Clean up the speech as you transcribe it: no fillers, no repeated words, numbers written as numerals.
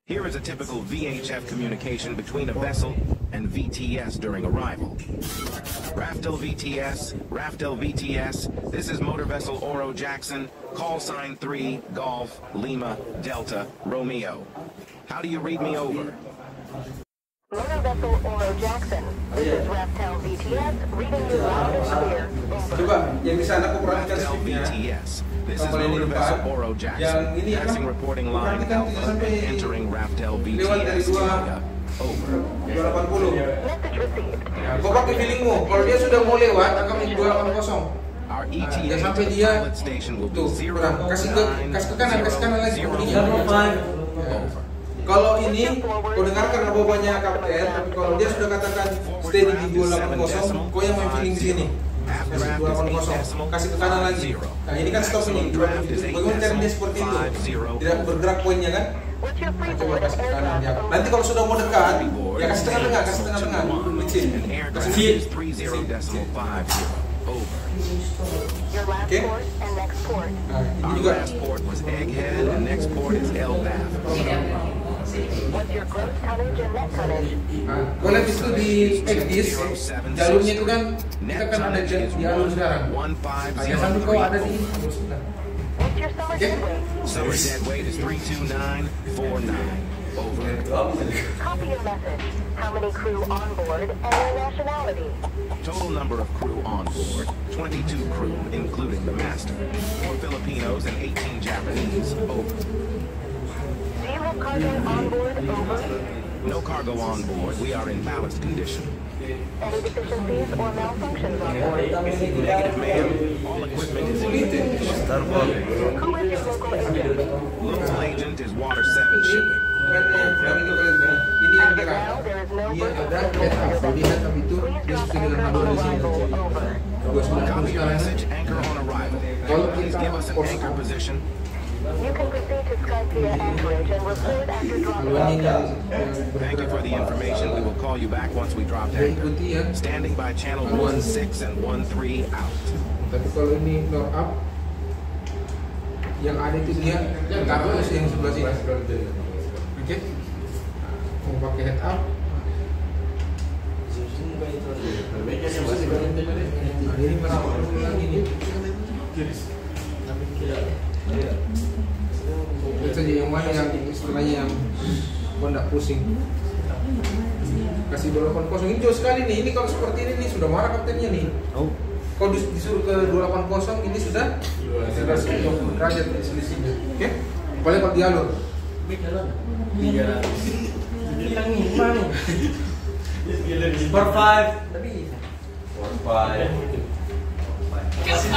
Here is a typical VHF communication between a vessel and VTS during arrival. Raftel VTS, this is motor vessel Oro Jackson, call sign 3, Golf, Lima, Delta, Romeo. How do you read me over? Motor vessel Oro Jackson, this is Raftel VTS, reading you loud and clear. Coba, yang di sana aku kurangkan Raftel speednya. VTS, this is motor vessel Oro Jackson, passing reporting line Alpha, entering Raftel VTS area. Over. 280. Message received. Kau pakai feelingmu, kalau dia sudah mau lewat, akan menjadi 280. Our ETA Dan to sampai the dia pilot station will be tuh, kasih ke kanan lagi kemudinya. Kalau ini, kau dengarkan bawahnya kapten, tapi kalau dia sudah katakan stay di 280, kau yang main feeling di sini. Kasih 280, kasih ke kanan lagi. Nah ini kan stop ini. Bagaimana cara dia seperti itu? Tidak bergerak poinnya kan? Coba kasih ke kanan ya. Nanti kalau sudah mau dekat, ya kasih tengah-tengah, licin. Kasih Oke. Nah, ini juga. Last port was Egghead and next port is LVAV. What's your gross tonnage and net tonnage? Kau lihat itu di X-Dis, jalurnya itu kan, kita kan ada di alur sekarang. Hanya sambil kau ada di What's your summer dead weight? Summer dead weight is 32949. Over. Copy your message. How many crew on board and their nationality? Total number of crew on board, 22 crew, including the master. 4 Filipinos and 18 Japanese. Over. Do you have cargo on board? Over. No cargo on board. We are in ballast condition. Any deficiencies or malfunctions on board? Negative, ma'am. All equipment is in good condition. Who is your local agent? Local agent is Water 7 Shipping. ini yang As of gerak. now, there is no Dia further ada signal head from up, your dia vessel. head up itu Please dia drop sudah anchor dengan on dua di sini. arrival. Over. 2 290 Copy your sekarang. message, anchor on arrival. Kalau Please kita give us an anchor position. You can proceed to Skype via anchorage and report after dropping Kalau ini off. Thank you for the information. We will call you back once we drop dia anchor. ikuti ya. Standing by channel 16 and 13 out. Tapi kalau ini door up, yang ada itu dia kartu yang sebelah sini. Oke. Mau pakai head up. Nah, ini masuk lagi nih. Lihat saja yang mana yang istilahnya yang kau tidak pusing. Kasih 280 ini jauh sekali nih. Ini kalau seperti ini nih sudah marah kaptennya nih. Kau disuruh ke 280 ini sudah 120 derajat selisihnya. Oke? Boleh kalau di alur. For 5. Kasih